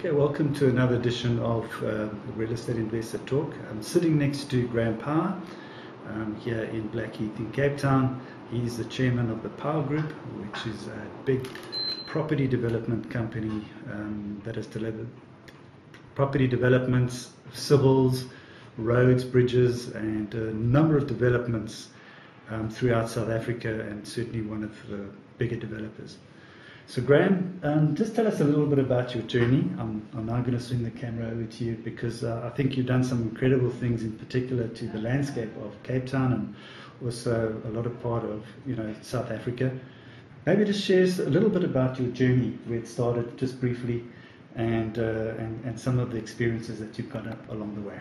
Okay, welcome to another edition of Real Estate Investor Talk. I'm sitting next to Graham Power here in Blackheath in Cape Town. He's the chairman of the Power Group, which is a big property development company that has delivered property developments, civils, roads, bridges, and a number of developments throughout South Africa, and certainly one of the bigger developers. So Graham, just tell us a little bit about your journey. I'm now going to swing the camera over to you because I think you've done some incredible things, in particular to the landscape of Cape Town and also a lot of part of South Africa. Maybe just share us a little bit about your journey, where it started, just briefly, and some of the experiences that you've got up along the way.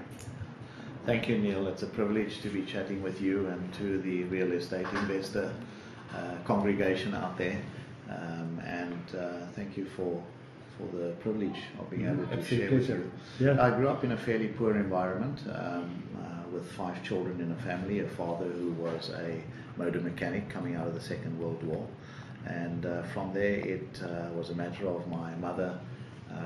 Thank you, Neil. It's a privilege to be chatting with you and to the real estate investor congregation out there. Thank you for the privilege of being able to share with you. Yeah. I grew up in a fairly poor environment with 5 children in a family, a father who was a motor mechanic coming out of the Second World War. And from there it was a matter of my mother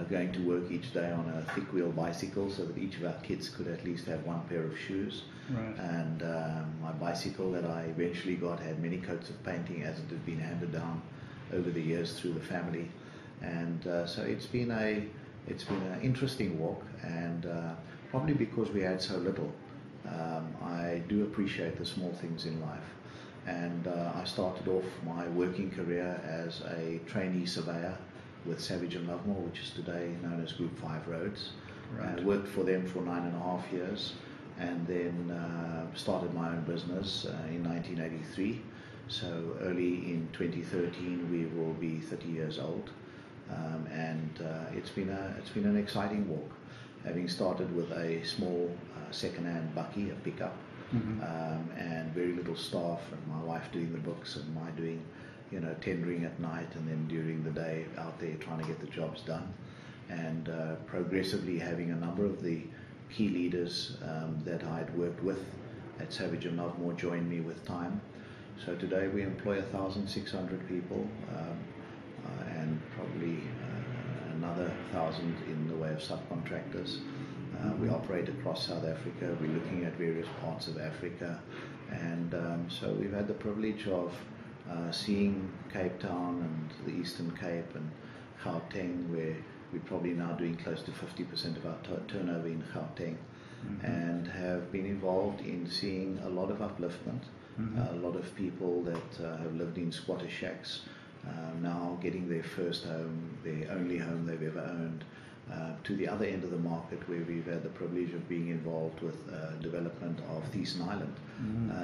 going to work each day on a thick wheel bicycle so that each of our kids could at least have one pair of shoes. Right. And my bicycle that I eventually got had many coats of painting, as it had been handed down over the years through the family. And so it's been an interesting walk, and probably because we had so little, I do appreciate the small things in life. And I started off my working career as a trainee surveyor with Savage & Lovemore, which is today known as Group 5 Roads. Right. I worked for them for 9.5 years, and then started my own business in 1983. So early in 2013 we will be 30 years old, and it's been an exciting walk. Having started with a small second-hand bucky, a pickup, and very little staff, and my wife doing the books and my doing tendering at night, and then during the day out there trying to get the jobs done, and progressively having a number of the key leaders that I'd worked with at Savage & Lovemore join me with time. So today we employ 1,600 people, and probably another 1,000 in the way of subcontractors. We operate across South Africa. We're looking at various parts of Africa, and so we've had the privilege of seeing Cape Town and the Eastern Cape and Gauteng, where we're probably now doing close to 50% of our turnover in Gauteng, and have been involved in seeing a lot of upliftment. A lot of people that have lived in squatter shacks now getting their first home, their only home they've ever owned, to the other end of the market, where we've had the privilege of being involved with development of Thiessen Island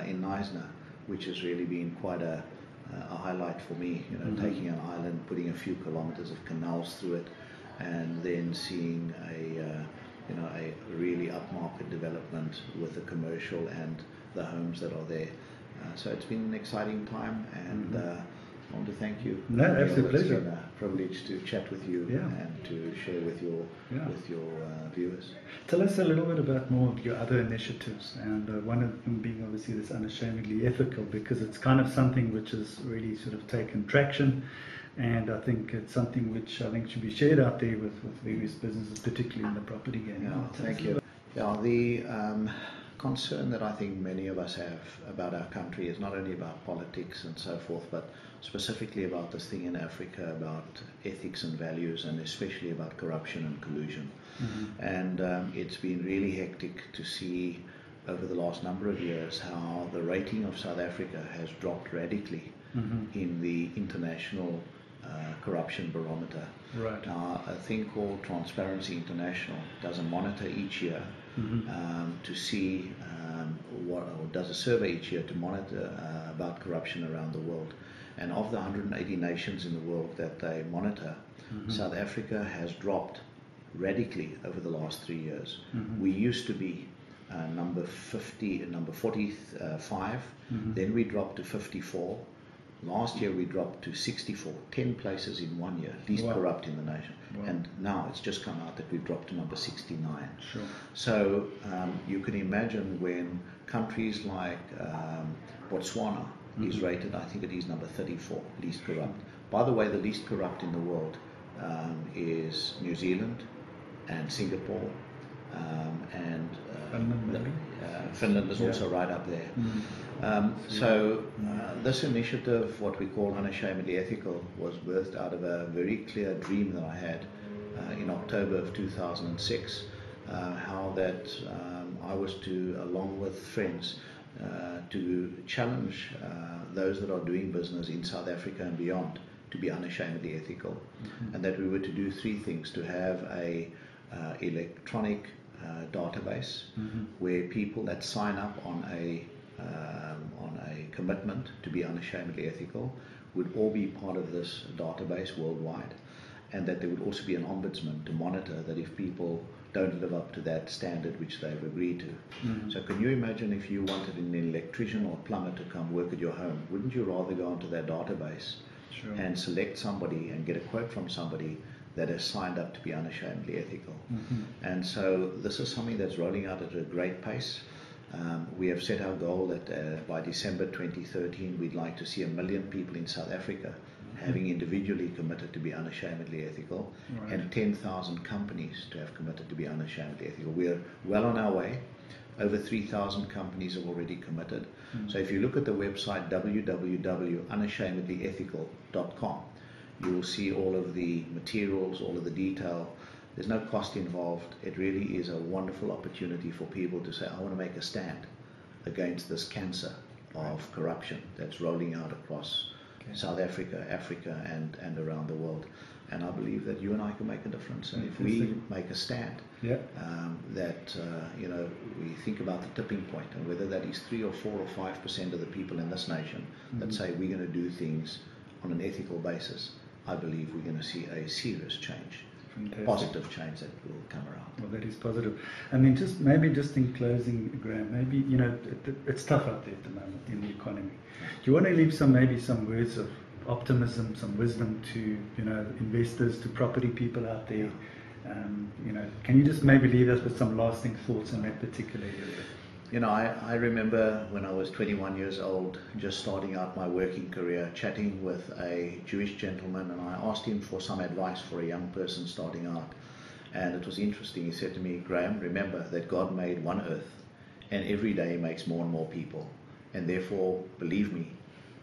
in Knysna, which has really been quite a highlight for me. Taking an island, putting a few kilometers of canals through it, and then seeing a really upmarket development with the commercial and the homes that are there. So it's been an exciting time, and I want to thank you. No, absolute pleasure. It's been a privilege to chat with you and to share with your viewers. Tell us a little bit about more of your other initiatives, and one of them being obviously this unashamedly ethical, because it's kind of something which has really sort of taken traction, and I think it's something which I think should be shared out there with various businesses, particularly in the property game. Yeah, thank you. Yeah, the concern that I think many of us have about our country is not only about politics and so forth, but specifically about this thing in Africa, about ethics and values, and especially about corruption and collusion. And it's been really hectic to see over the last number of years how the rating of South Africa has dropped radically in the international corruption barometer. Right. Now, a thing called Transparency International does a monitor each year to see or does a survey each year to monitor about corruption around the world. And of the 180 nations in the world that they monitor, South Africa has dropped radically over the last 3 years. We used to be number 45, then we dropped to 54. Last year we dropped to 64, 10 places in 1 year, least corrupt in the nation. And now it's just come out that we've dropped to number 69. Sure. So you can imagine when countries like Botswana is rated, I think it is number 34, least corrupt. By the way, the least corrupt in the world is New Zealand, and Singapore, and Finland, maybe? Finland is also right up there. This initiative, what we call Unashamedly Ethical, was birthed out of a very clear dream that I had in October of 2006, how that I was to, along with friends, to challenge those that are doing business in South Africa and beyond to be unashamedly ethical, and that we were to do three things: to have a electronic database where people that sign up on a commitment to be unashamedly ethical would all be part of this database worldwide, and that there would also be an ombudsman to monitor that if people don't live up to that standard which they've agreed to. So can you imagine if you wanted an electrician or plumber to come work at your home, wouldn't you rather go onto that database and select somebody and get a quote from somebody that has signed up to be unashamedly ethical? And so this is something that's rolling out at a great pace. We have set our goal that by December 2013 we'd like to see 1 million people in South Africa having individually committed to be unashamedly ethical, and 10,000 companies to have committed to be unashamedly ethical. We are well on our way. Over 3,000 companies have already committed. So if you look at the website www.unashamedlyethical.com, you will see all of the materials, all of the detail. There's no cost involved. It really is a wonderful opportunity for people to say, I want to make a stand against this cancer of corruption that's rolling out across South Africa, Africa, and around the world. And I believe that you and I can make a difference. And if we make a stand, we think about the tipping point, and whether that is 3 or 4 or 5% of the people in this nation that say we're going to do things on an ethical basis, I believe we're going to see a serious change. Fantastic. Positive change that will come around. Well, that is positive. I mean, just in closing, Graham, maybe, it's tough out there at the moment in the economy. Do you want to leave some words of optimism, some wisdom to, investors, to property people out there? Can you just maybe leave us with some lasting thoughts on that particular area? I remember when I was 21 years old, just starting out my working career, chatting with a Jewish gentleman, and I asked him for some advice for a young person starting out. And it was interesting. He said to me, Graham, remember that God made one earth, and every day makes more and more people. And therefore, believe me,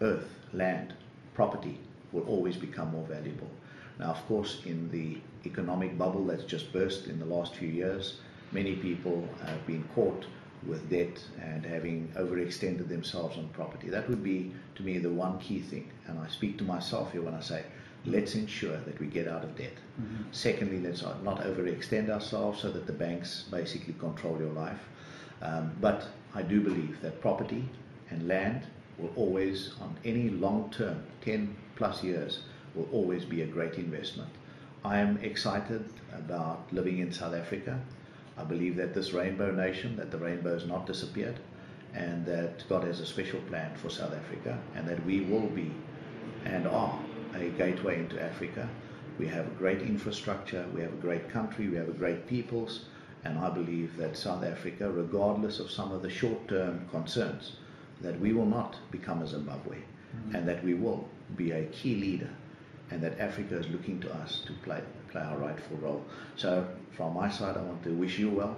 earth, land, property will always become more valuable. Now, of course, in the economic bubble that's just burst in the last few years, many people have been caught with debt and having overextended themselves on property. That would be, to me, the one key thing. And I speak to myself here when I say, let's ensure that we get out of debt. Secondly, let's not overextend ourselves so that the banks basically control your life. But I do believe that property and land will always, on any long term, 10 plus years, will always be a great investment. I am excited about living in South Africa. I believe that this rainbow nation, that the rainbow has not disappeared, and that God has a special plan for South Africa, and that we will be and are a gateway into Africa. We have a great infrastructure, we have a great country, we have a great peoples, and I believe that South Africa, regardless of some of the short-term concerns, that we will not become a Zimbabwe, and that we will be a key leader, and that Africa is looking to us to play our rightful role. So from my side, I want to wish you well.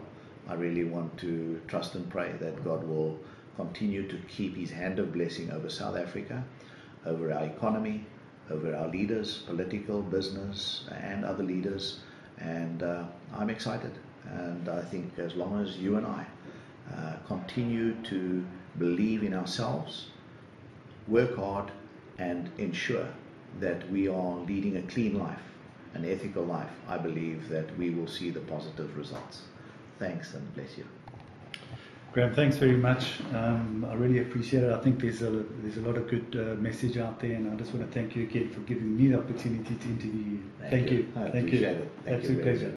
I really want to trust and pray that God will continue to keep his hand of blessing over South Africa, over our economy, over our leaders, political, business, and other leaders. And I'm excited. And I think as long as you and I continue to believe in ourselves, work hard, and ensure that we are leading a clean life, an ethical life, I believe that we will see the positive results. Thanks and bless you. Graham, thanks very much. I really appreciate it. I think there's a lot of good message out there, and I just want to thank you again for giving me the opportunity to interview you. Thank you. I appreciate it. Thank you. Absolute pleasure.